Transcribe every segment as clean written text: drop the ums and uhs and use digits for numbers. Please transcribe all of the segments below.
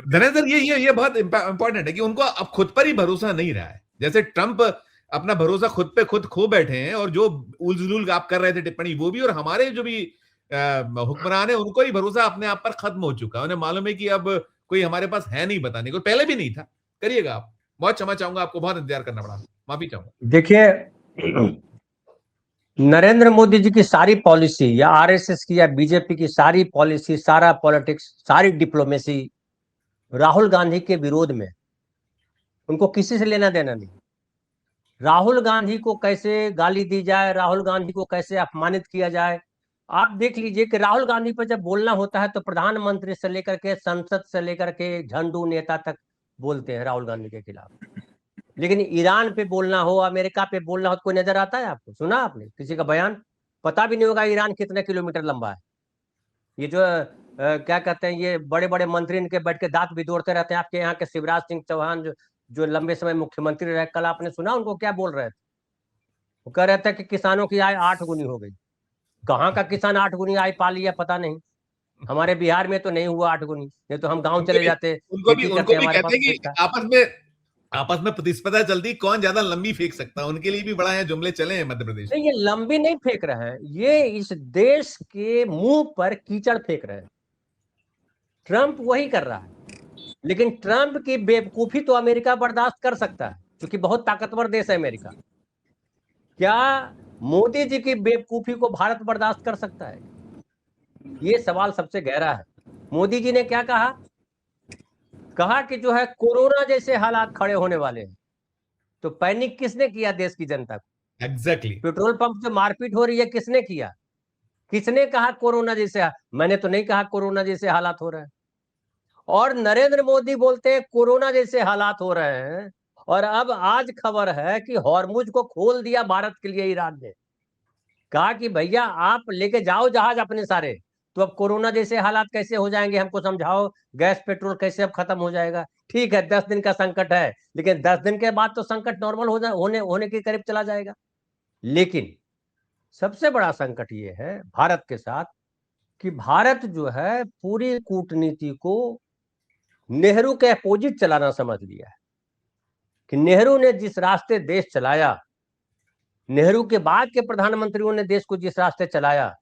धनेंद्र, ये बहुत इंपॉर्टेंट है कि उनको अब खुद पर ही भरोसा नहीं रहा है। जैसे ट्रंप अपना भरोसा खुद पे खुद खो बैठे हैं, और जो उलझुल आप कर रहे थे टिप्पणी वो भी, और हमारे जो भी हुक्मरान है उनको ही भरोसा अपने आप पर खत्म हो चुका है। उन्हें मालूम है कि अब कोई हमारे पास है नहीं बताने को, पहले भी नहीं था। करिएगा आप, बहुत क्षमा चाहूंगा, आपको बहुत इंतजार करना पड़ा, माफी चाहूंगा। देखिए, नरेंद्र मोदी जी की सारी पॉलिसी या आरएसएस की या बीजेपी की सारी पॉलिसी, सारा पॉलिटिक्स, सारी डिप्लोमेसी राहुल गांधी के विरोध में, उनको किसी से लेना देना नहीं। राहुल गांधी को कैसे गाली दी जाए, राहुल गांधी को कैसे अपमानित किया जाए, आप देख लीजिए कि राहुल गांधी पर जब बोलना होता है तो प्रधानमंत्री से लेकर के संसद से लेकर के झंडू नेता तक बोलते हैं राहुल गांधी के खिलाफ। लेकिन ईरान पे बोलना हो, अमेरिका पे बोलना हो तो कोई नजर आता है आपको? सुना आपने किसी का बयान? पता भी नहीं होगा ईरान कितने किलोमीटर लंबा है। ये जो क्या कहते हैं, ये बड़े बड़े मंत्री इनके बैठ के दांत भी दौड़ते रहते हैं। आपके यहाँ के शिवराज सिंह चौहान जो लंबे समय मुख्यमंत्री रहे, कल आपने सुना उनको क्या बोल रहे थे? वो कह रहे थे कि किसानों की आय 8 गुनी हो गई। कहाँ का किसान 8 गुनी आय पा लिया पता नहीं। हमारे बिहार में तो नहीं हुआ 8 गुनी, नहीं तो हम गाँव चले जाते, खेती उनको करते, भी हमारे पास कहते हैं खेत कि था। आपस में प्रतिस्पर्धा चलती, कौन ज्यादा लंबी फेंक सकता है। उनके लिए भी बड़ा है, जुमले चले हैं मध्य प्रदेश में। नहीं, ये लंबी नहीं फेंक रहे हैं, ये इस देश के मुंह पर कीचड़ फेंक रहे हैं। ट्रंप वही कर रहा है। लेकिन ट्रंप की बेवकूफी तो अमेरिका बर्दाश्त कर सकता है, क्योंकि बहुत ताकतवर देश है अमेरिका। क्या मोदी जी की बेवकूफी को भारत बर्दाश्त कर सकता है? ये सवाल सबसे गहरा है। मोदी जी ने क्या कहा? कहा कि जो है कोरोना जैसे हालात खड़े होने वाले हैं। तो पैनिक किसने किया देश की जनता को? एग्जैक्टली। पेट्रोल पंप से मारपीट हो रही है, किसने किया? किसने कहा कोरोना जैसे? मैंने तो नहीं कहा कोरोना जैसे हालात हो रहे हैं। और नरेंद्र मोदी बोलते हैं कोरोना जैसे हालात हो रहे हैं। और अब आज खबर है कि हॉर्मुज को खोल दिया भारत के लिए ईरान ने। कहा कि भैया आप लेके जाओ जहाज अपने सारे, तो अब कोरोना जैसे हालात कैसे हो जाएंगे हमको समझाओ। गैस पेट्रोल कैसे अब खत्म हो जाएगा? ठीक है 10 दिन का संकट है, लेकिन 10 दिन के बाद तो संकट नॉर्मल होने के करीब चला जाएगा। लेकिन सबसे बड़ा संकट ये है भारत के साथ कि भारत जो है पूरी कूटनीति को नेहरू के अपोजिट चलाना समझ लिया है। कि नेहरू ने जिस रास्ते देश चलाया, नेहरू के बाद के प्रधानमंत्रियों ने देश को जिस रास्ते चलाया,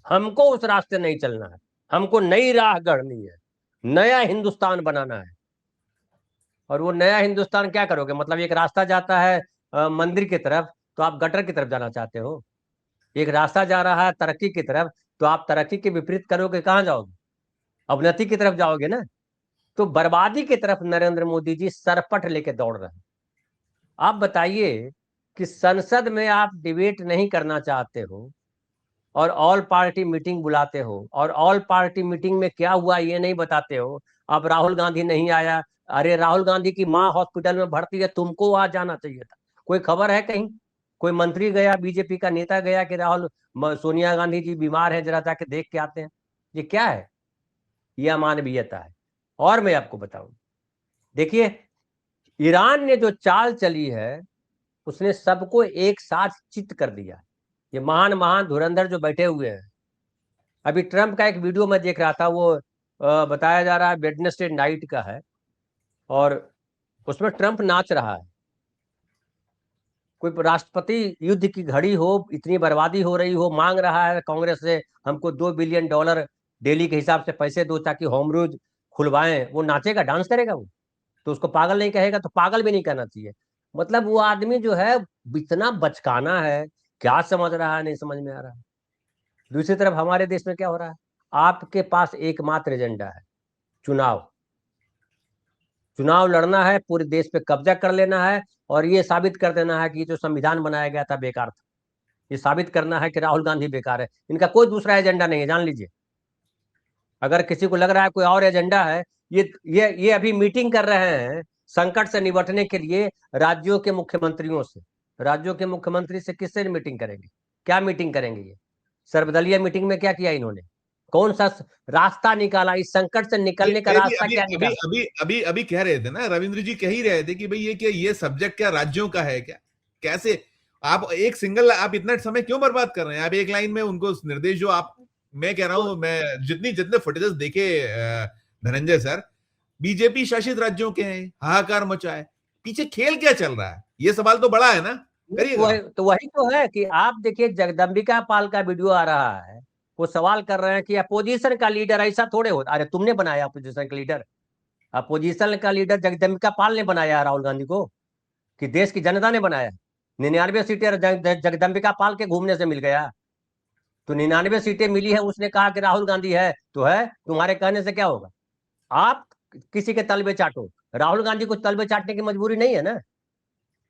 हमको उस रास्ते नहीं चलना है। हमको नई राह गढ़नी है, नया हिंदुस्तान बनाना है। और वो नया हिंदुस्तान क्या करोगे? मतलब एक रास्ता जाता है मंदिर की तरफ, तो आप गटर की तरफ जाना चाहते हो। एक रास्ता जा रहा है तरक्की की तरफ, तो आप तरक्की के विपरीत करोगे, कहां जाओगे? अवनति की तरफ जाओगे ना। तो बर्बादी की तरफ नरेंद्र मोदी जी सरपट लेके दौड़ रहे हैं। आप बताइए कि संसद में आप डिबेट नहीं करना चाहते हो और ऑल पार्टी मीटिंग बुलाते हो, और ऑल पार्टी मीटिंग में क्या हुआ ये नहीं बताते हो। अब राहुल गांधी नहीं आया, अरे राहुल गांधी की माँ हॉस्पिटल में भर्ती है, तुमको वहां जाना चाहिए था। कोई खबर है कहीं? कोई मंत्री गया, बीजेपी का नेता गया कि राहुल सोनिया गांधी जी बीमार है, जरा जाके देख के आते हैं? ये क्या है? ये अमानवीयता है। और मैं आपको बताऊं, देखिए ईरान ने जो चाल चली है, उसने सबको एक साथ चित कर दिया। ये महान महान धुरंधर जो बैठे हुए हैं। अभी ट्रंप का एक वीडियो मैं देख रहा था, वो बताया जा रहा है वेडनेसडे नाइट का है, और उसमें ट्रंप नाच रहा है। कोई राष्ट्रपति युद्ध की घड़ी हो, इतनी बर्बादी हो रही हो, मांग रहा है कांग्रेस से हमको $2 बिलियन डेली के हिसाब से पैसे दो ताकि होम रूज खुलवाएं। वो नाचेगा, डांस करेगा वो? तो उसको पागल नहीं कहेगा? तो पागल भी नहीं कहना चाहिए। मतलब वो आदमी जो है इतना बचकाना है, क्या समझ रहा है नहीं समझ में आ रहा है। दूसरी तरफ हमारे देश में क्या हो रहा है? आपके पास एकमात्र एजेंडा है चुनाव। चुनाव लड़ना है, पूरे देश पे कब्जा कर लेना है, और ये साबित कर देना है कि जो संविधान बनाया गया था बेकार था। ये साबित करना है कि राहुल गांधी बेकार है। इनका कोई दूसरा एजेंडा नहीं है, जान लीजिए। अगर किसी को लग रहा है कोई और एजेंडा है, ये अभी मीटिंग कर रहे हैं संकट से निपटने के लिए राज्यों के मुख्यमंत्रियों से। राज्यों के मुख्यमंत्री से किससे मीटिंग करेंगे? क्या मीटिंग करेंगे? ये सर्वदलीय मीटिंग में क्या किया इन्होंने? कौन सा रास्ता निकाला? इस संकट से निकलने का अभी रास्ता अभी क्या अभी निकाला? अभी अभी अभी कह रहे थे ना, रविंद्र जी कह ही रहे थे कि भाई ये क्या, ये सब्जेक्ट क्या राज्यों का है क्या? कैसे आप एक सिंगल, आप इतना समय क्यों बर्बाद कर रहे हैं? आप एक लाइन में उनको निर्देश जो आप, मैं कह रहा तो हूं, मैं जितने फुटेजेस देखे धनंजय सर, बीजेपी शासित राज्यों के हैं, हाहाकार मचा है, पीछे खेल क्या चल रहा है, ये सवाल तो बड़ा है ना, करिएगा। वही तो है कि आप देखिए जगदम्बिका पाल का वीडियो आ रहा है, वो सवाल कर रहे हैं कि अपोजिशन का लीडर ऐसा थोड़े होता। अरे तुमने बनाया अपोजिशन का लीडर? अपोजिशन का लीडर जगदम्बिका पाल ने बनाया राहुल गांधी को, कि देश की जनता ने बनाया? 99 सीटें जगदम्बिका पाल के घूमने से मिल गया? तो 99 सीटें मिली है, उसने कहा कि राहुल गांधी है तो है, तुम्हारे कहने से क्या होगा? आप किसी के तलबे चाटो, राहुल गांधी को तलबे चाटने की मजबूरी नहीं है ना।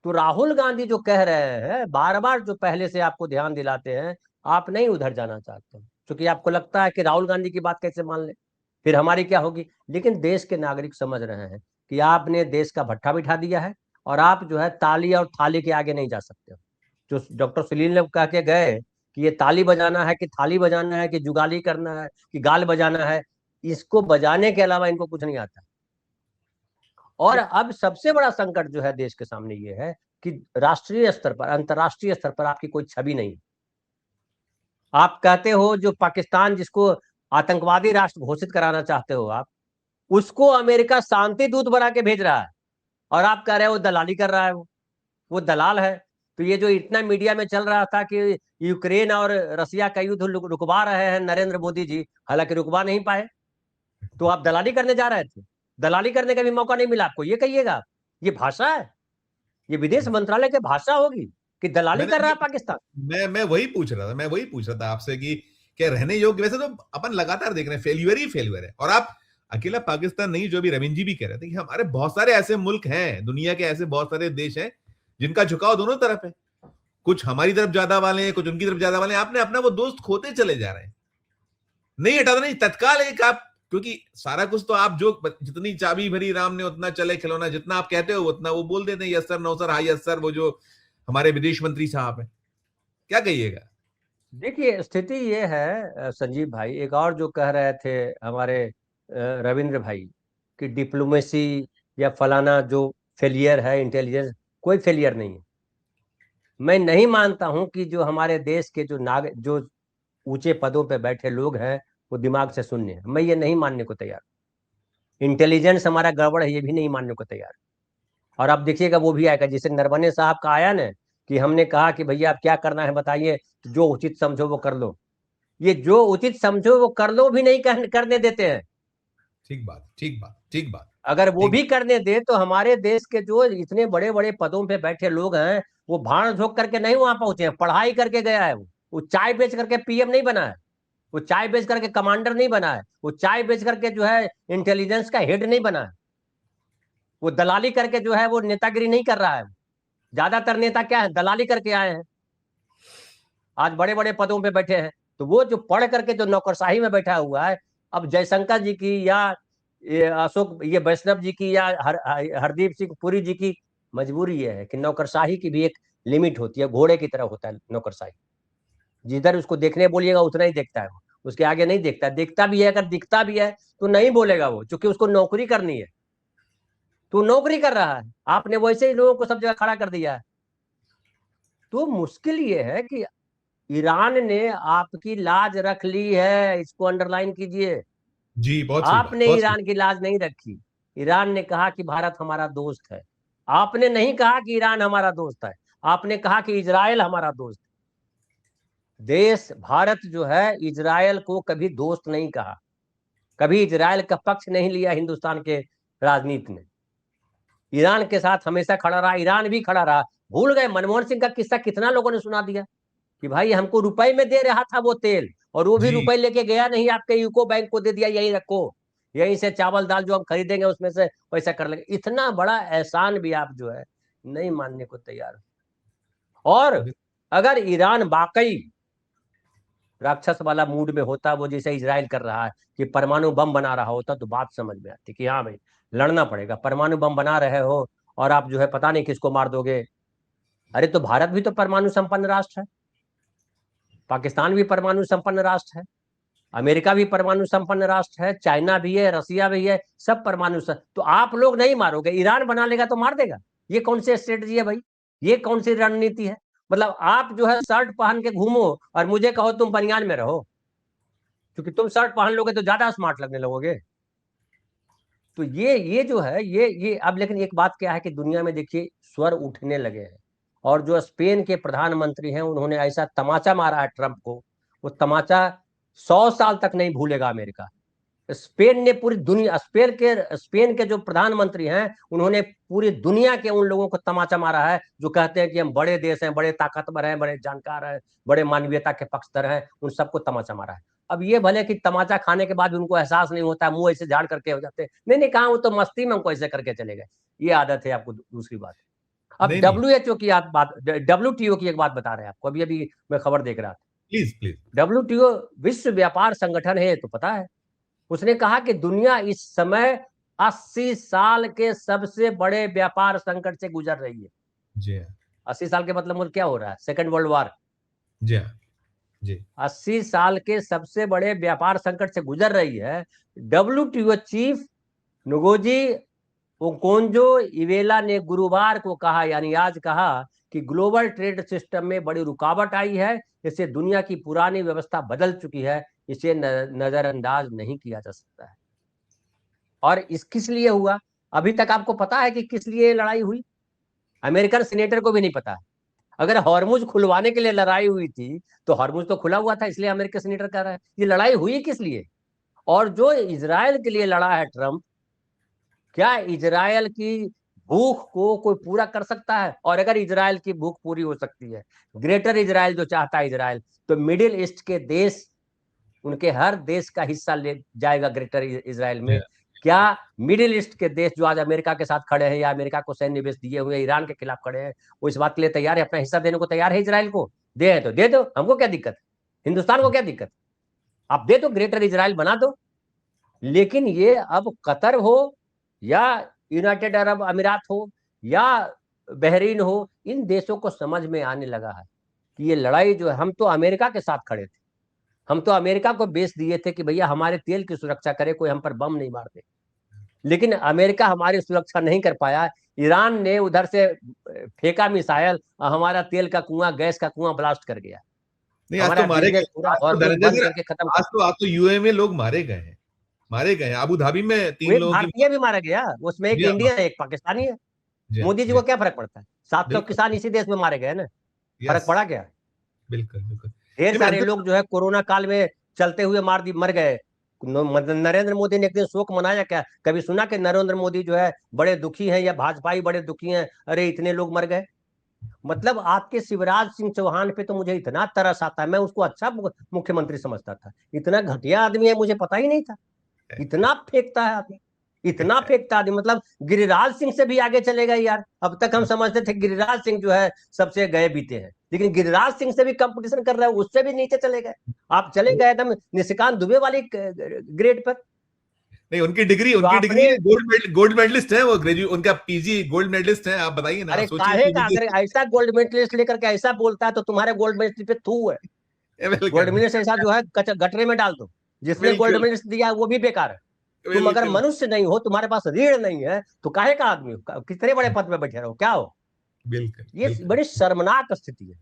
तो राहुल गांधी जो कह रहे हैं बार बार, जो पहले से आपको ध्यान दिलाते हैं, आप नहीं उधर जाना चाहते, क्योंकि आपको लगता है कि राहुल गांधी की बात कैसे मान ले, फिर हमारी क्या होगी। लेकिन देश के नागरिक समझ रहे हैं कि आपने देश का भट्ठा बिठा दिया है, और आप जो है ताली और थाली के आगे नहीं जा सकते। जो डॉक्टर सुनील ने कह के गए कि ये ताली बजाना है कि थाली बजाना है कि जुगाली करना है कि गाल बजाना है, इसको बजाने के अलावा इनको कुछ नहीं आता। और अब सबसे बड़ा संकट जो है देश के सामने ये है कि राष्ट्रीय स्तर पर, अंतर्राष्ट्रीय स्तर पर आपकी कोई छवि नहीं। आप कहते हो जो पाकिस्तान, जिसको आतंकवादी राष्ट्र घोषित कराना चाहते हो आप, उसको अमेरिका शांति दूत बना के भेज रहा है, और आप कह रहे हो दलाली कर रहा है, वो दलाल है। तो ये जो इतना मीडिया में चल रहा था कि यूक्रेन और रसिया का युद्ध रुकवा रहे हैं नरेंद्र मोदी जी, हालांकि रुकवा नहीं पाए, तो आप दलाली करने जा रहे थे। दलाली करने का भी मौका नहीं मिला आपको, ये कहिएगा ये भाषा है? ये विदेश मंत्रालय की भाषा होगी कि दलाली कर रहा है पाकिस्तान? मैं वही पूछ रहा था आपसे कि क्या रहने योग्य? वैसे तो अपन लगातार देख रहे हैं फेल्यूर ही फेल्यूर है, और आप अकेला पाकिस्तान नहीं, जो भी रविंद्र जी भी कह रहे थे कि हमारे बहुत सारे ऐसे मुल्क हैं, दुनिया के ऐसे बहुत सारे देश हैं जिनका झुकाव दोनों तरफ है, कुछ हमारी तरफ ज्यादा वाले हैं, कुछ उनकी तरफ ज्यादा वाले हैं। आपने अपना वो दोस्त खोते चले जा रहे हैं, नहीं हटाता, नहीं तत्काल एक आप, क्योंकि सारा कुछ तो आप जो जितनी चाबी भरी राम ने उतना चले खिलौना, जितना आप कहते हो उतना वो बोल देते हैं, यस सर, नो सर, हाँ यस सर, वो जो हमारे विदेश मंत्री साहब है, क्या कहिएगा? देखिए स्थिति ये है संजीव भाई, एक और जो कह रहे थे हमारे रविंद्र भाई, कि डिप्लोमेसी या फलाना जो फेलियर है इंटेलिजेंस, कोई फेलियर नहीं है। मैं नहीं मानता हूं कि जो हमारे देश के जो ऊंचे पदों पे बैठे लोग हैं वो दिमाग से शून्य है, मैं ये नहीं मानने को तैयार। इंटेलिजेंस हमारा गड़बड़ है, ये भी नहीं मानने को तैयार। और अब देखिएगा वो भी आएगा, जैसे नरवणे साहब का आया ना, कि हमने कहा कि भैया आप क्या करना है बताइए, तो जो उचित समझो वो कर लो। ये जो उचित समझो वो कर लो भी नहीं करने देते हैं। ठीक बात, ठीक बात, ठीक बात, अगर वो ठीक। भी करने दे तो हमारे देश के जो इतने बड़े बड़े पदों पे बैठे लोग हैं, वो भाड़ झोंक करके नहीं वहां पहुंचे हैं, पढ़ाई करके गया है। वो चाय बेच करके पीएम नहीं बना है, वो चाय बेच करके कमांडर नहीं बना है, वो चाय बेच करके जो है इंटेलिजेंस का हेड नहीं बना है, वो दलाली करके जो है वो नेतागिरी नहीं कर रहा है। ज्यादातर नेता क्या है, दलाली करके आए हैं, आज बड़े बड़े पदों पे बैठे हैं। तो वो जो पढ़ करके जो नौकरशाही में बैठा हुआ है, अब जयशंकर जी की या ये अशोक, ये वैष्णव जी की या हरदीप सिंह पुरी जी की मजबूरी ये है कि नौकरशाही की भी एक लिमिट होती है, घोड़े की तरह होता है नौकरशाही। जिधर उसको देखने बोलिएगा उतना ही देखता है वो, उसके आगे नहीं देखता। देखता भी है, अगर दिखता भी है तो नहीं बोलेगा वो, क्योंकि उसको नौकरी करनी है। तो नौकरी कर रहा है, आपने वैसे ही लोगों को सब जगह खड़ा कर दिया है। तो मुश्किल ये है कि ईरान ने आपकी लाज रख ली है, इसको अंडरलाइन कीजिए। जी, बहुत सही बात, आपने बहुत सही। ईरान की लाज नहीं रखी। ईरान ने कहा कि भारत हमारा दोस्त है। आपने नहीं कहा कि ईरान हमारा दोस्त है, आपने कहा कि इजराइल हमारा दोस्त है। देश भारत जो है इजराइल को कभी दोस्त नहीं कहा, कभी इजराइल का पक्ष नहीं लिया हिंदुस्तान के राजनीति में। ईरान के साथ हमेशा खड़ा रहा, ईरान भी खड़ा रहा। भूल गए मनमोहन सिंह का किस्सा, कितना लोगों ने सुना दिया कि भाई हमको रुपए में दे रहा था वो तेल, और वो भी जी, रुपए लेके गया नहीं, आपके यूको बैंक को दे दिया, यही रखो, यहीं से चावल दाल जो हम खरीदेंगे उसमें से पैसा कर लेंगे। इतना बड़ा एहसान भी आप जो है नहीं मानने को तैयार। और अगर ईरान वाकई राक्षस वाला मूड में होता, वो जैसे इजराइल कर रहा है कि परमाणु बम बना रहा होता, तो बात समझ में आती कि हाँ भाई लड़ना पड़ेगा, परमाणु बम बना रहे हो और आप जो है पता नहीं किसको मार दोगे। अरे तो भारत भी तो परमाणु संपन्न राष्ट्र है, पाकिस्तान भी परमाणु संपन्न राष्ट्र है, अमेरिका भी परमाणु संपन्न राष्ट्र है, चाइना भी है, रसिया भी है, सब परमाणु। तो आप लोग नहीं मारोगे, ईरान बना लेगा तो मार देगा? ये कौन सी स्ट्रेटजी है भाई, ये कौन सी रणनीति है? मतलब आप जो है शर्ट पहन के घूमो और मुझे कहो तुम बनियान में रहो, क्योंकि तुम शर्ट पहन लोगे तो ज्यादा स्मार्ट लगने लगोगे। तो ये जो है ये अब, लेकिन एक बात क्या है कि दुनिया में देखिए स्वर उठने लगे हैं, और जो स्पेन के प्रधानमंत्री हैं उन्होंने ऐसा तमाचा मारा है ट्रंप को, वो तमाचा 100 साल तक नहीं भूलेगा अमेरिका। स्पेन ने पूरी दुनिया, स्पेन के जो प्रधानमंत्री हैं उन्होंने पूरी दुनिया के उन लोगों को तमाचा मारा है जो कहते हैं कि हम बड़े देश हैं, बड़े ताकतवर हैं, बड़े जानकार हैं, बड़े मानवीयता के पक्षधर हैं, उन सबको तमाचा मारा है। अब ये भले कि तमाचा खाने के बाद उनको एहसास नहीं होता, मुंह ऐसे झाड़ करके हो जाते हैं, नहीं नहीं कहा, वो तो मस्ती में हमको ऐसे करके चले गए। ये आदत है आपको। दूसरी बात, अब नहीं नहीं, WHO की बात, WTO की एक बात बता रहे हैं आपको, अभी अभी मैं खबर देख रहा था। Please please. WTO विश्व व्यापार संगठन है, तो पता है, उसने कहा कि दुनिया इस समय 80 साल के सबसे बड़े व्यापार संकट से गुजर रही है। जी हाँ, 80 साल के मतलब क्या हो रहा है? Second world war. जी हाँ, जी 80 साल के सबसे बड़े व्यापार संकट से गुजर रही है। WTO चीफ नुगोजी ओकोंजो इवेला ने गुरुवार को कहा, यानी आज कहा, कि ग्लोबल ट्रेड सिस्टम में बड़ी रुकावट आई है, इससे दुनिया की पुरानी व्यवस्था बदल चुकी है, इसे नजरअंदाज नहीं किया जा सकता है। और इस किस लिए हुआ? अभी तक आपको पता है कि किस लिए लड़ाई हुई? अमेरिकन सीनेटर को भी नहीं पता है। अगर हॉर्मुज खुलवाने के लिए लड़ाई हुई थी तो हॉर्मुज तो खुला हुआ था, इसलिए अमेरिकन सीनेटर कह रहा है ये लड़ाई हुई किस लिए। और जो इजराइल के लिए लड़ा है ट्रंप, क्या इजराइल की भूख को कोई पूरा कर सकता है? और अगर इजराइल की भूख पूरी हो सकती है, ग्रेटर इजराइल जो चाहता है इजराइल, तो मिडिल ईस्ट के देश, उनके हर देश का हिस्सा ले जाएगा ग्रेटर इजराइल में। क्या मिडिल ईस्ट के देश जो आज अमेरिका के साथ खड़े हैं या अमेरिका को सैन्य निवेश दिए हुए ईरान के खिलाफ खड़े हैं, वो इस बात के लिए तैयार है, अपना हिस्सा देने को तैयार है इजराइल को? दे तो दे दो, हमको क्या दिक्कत है, हिंदुस्तान को क्या दिक्कत, आप दे दो, ग्रेटर इजराइल बना दो। लेकिन ये अब कतर हो या यूनाइटेड अरब अमीरात हो या बहरीन हो, इन देशों को समझ में आने लगा है कि ये लड़ाई जो है, हम तो अमेरिका के साथ खड़े थे, हम तो अमेरिका को बेच दिए थे कि भैया हमारे तेल की सुरक्षा करे, कोई हम पर बम नहीं मार दे, लेकिन अमेरिका हमारी सुरक्षा नहीं कर पाया। ईरान ने उधर से फेंका मिसाइल, हमारा तेल का कुआं, गैस का कुआं ब्लास्ट कर गया, नहीं, आज तो हमारा मारे गए, बिजनेस पूरा आज तो हॉर्मुज धनंजय बंद सर, करके खत्म कर आज तो यूएई में लोग मारे गए हैं, मारे गए हैं। अबू धाबी में दिया। 3 एक लोगों की। भारतीय भी मारा गया, उसमें एक जी हाँ, इंडियन है, एक पाकिस्तानी है। जी हाँ, मोदी जी जी को क्या फर्क पड़ता है? 700 बिल्कुल, किसान इसी देश में मारे गए ना, फर्क यस, पड़ा क्या? बिल्कुल बिल्कुल। ढेर नहीं, मैं सारे अंतर, लोग जो है कोरोना काल में चलते हुए मर गए। नरेंद्र मोदी ने एक दिन शोक मनाया क्या? कभी सुना कि नरेंद्र मोदी जो है बड़े दुखी हैं या भाजपाई बड़े दुखी हैं, अरे इतने लोग मर गए? मतलब आपके शिवराज सिंह चौहान पे तो मुझे इतना तरस आता है, मैं उसको अच्छा मुख्यमंत्री समझता था, इतना घटिया आदमी है मुझे पता ही नहीं था। इतना फेंकता है आदमी, इतना फेंकता आदमी, मतलब गिरिराज सिंह से भी आगे चले गए यार। अब तक हम समझते थे गिरिराज सिंह जो है सबसे गए बीते हैं, लेकिन गिरिराज सिंह से भी कंपटीशन कर रहे हैं, उससे भी नीचे चले गए। आप चले गए एकदम निशिकांत दुबे वाली ग्रेड पर। नहीं, तो उनकी डिग्री आपने, है, गोल्ड मेडलिस्ट है वो, ग्रेजुएट, उनका पीजी गोल्ड मेडलिस्ट है। आप बताइए ना, अरे सोचिए काहे कि का, उनकी। अगर ऐसा गोल्ड मेडलिस्ट लेकर के ऐसा बोलता है तो तुम्हारे गोल्ड मेडलिस्ट पे थू है। गोल्ड बिल्कुल मेडलिस्ट ऐसा जो है गटरे में डाल दो, जिसने गोल्ड बिल्कुल मेडलिस्ट दिया है वो भी बेकार है। तुम अगर बिल्कुल मनुष्य नहीं हो, तुम्हारे पास रीढ़ नहीं है, तो काहे का आदमी हो, कितने बड़े पद पे बैठे रहो, क्या हो? बिल्कुल ये बिल्कुल बड़ी शर्मनाक स्थिति है।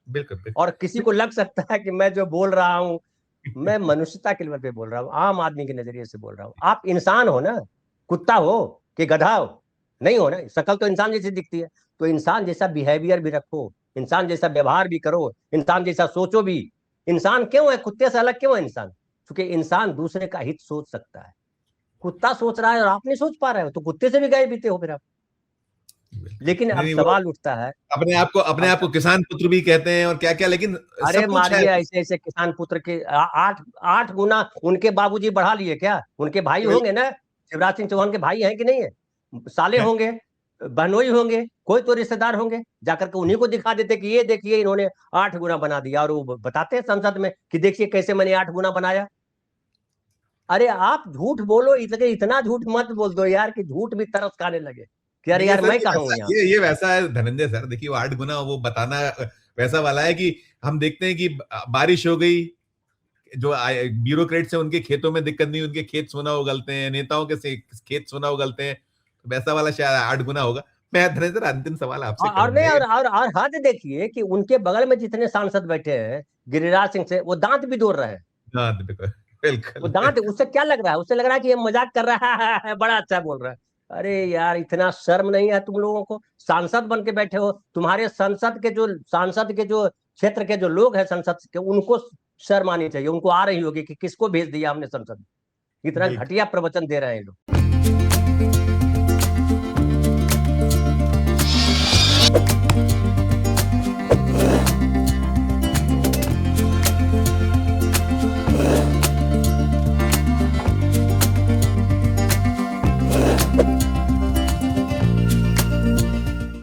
बिल्कुल बिल्कुल। और किसी को लग सकता है कि मैं जो बोल रहा हूं, मैं मनुष्यता के लेवल पे बोल रहा हूँ, आम आदमी के नजरिए से बोल रहा हूँ। आप इंसान हो ना, कुत्ता हो कि गधा हो? नहीं हो ना, शक्ल तो इंसान जैसी दिखती है, तो इंसान जैसा बिहेवियर भी रखो, इंसान जैसा व्यवहार भी करो, इंसान जैसा सोचो भी। इंसान क्यों है, कुत्ते से अलग क्यों है इंसान? क्योंकि इंसान दूसरे का हित सोच सकता है। कुत्ता सोच रहा है और आप नहीं सोच पा रहे हो, तो कुत्ते से भी गए बीते हो फिर आप। लेकिन नहीं अब नहीं, वो सवाल उठता है, अपने अब आप को किसान पुत्र भी कहते हैं और क्या क्या, लेकिन अरे सब कुछ है। मारिए ऐसे ऐसे किसान पुत्र के 8 8 गुना उनके बाबूजी बढ़ा लिए क्या? उनके भाई होंगे ना, शिवराज सिंह चौहान के भाई हैं कि नहीं है? साले होंगे, बहनोई होंगे, कोई तो रिश्तेदार होंगे, जाकर के उन्हीं को दिखा देते कि ये देखिए इन्होंने 8 गुना बना दिया, और वो बताते हैं संसद में कि देखिए कैसे मैंने 8 गुना बनाया। अरे आप झूठ बोलो, इतना झूठ मत बोल दो यार कि झूठ भी तरस खाने लगे कि अरे नहीं है यार सर, मैं कहा हूं यहाँ। ये वैसा है धनंजय सर, देखिए वो 8 गुना वो बताना वैसा वाला है कि हम देखते हैं कि बारिश हो गई, जो ब्यूरोक्रेट्स हैं उनके खेतों में दिक्कत नहीं, उनके खेत सोना उगलते हैं, नेताओं के खेत सोना उगलते हैं, तो वैसा वाला शायद 8 गुना होगा। मैं धनंजय सर अंतिम सवाल आपसे और करूंगा नहीं, ये। और हद देखिए कि उनके बगल में जितने सांसद बैठे हैं गिरिराज सिंह से, वो दांत भी तोड़ रहे हैं। हाँ, बिल्कुल वो दांत, उससे क्या लग रहा है? उससे लग रहा है कि ये मजाक कर रहा है, बड़ा अच्छा बोल रहा है। अरे यार, इतना शर्म नहीं है तुम लोगों को? सांसद बन के बैठे हो, तुम्हारे सांसद के जो क्षेत्र के जो लोग हैं संसद के, उनको शर्म आनी चाहिए, उनको आ रही होगी कि किसको भेज दिया हमने संसद। इतना बिल्कुल। घटिया प्रवचन दे रहे हैं ये लोग।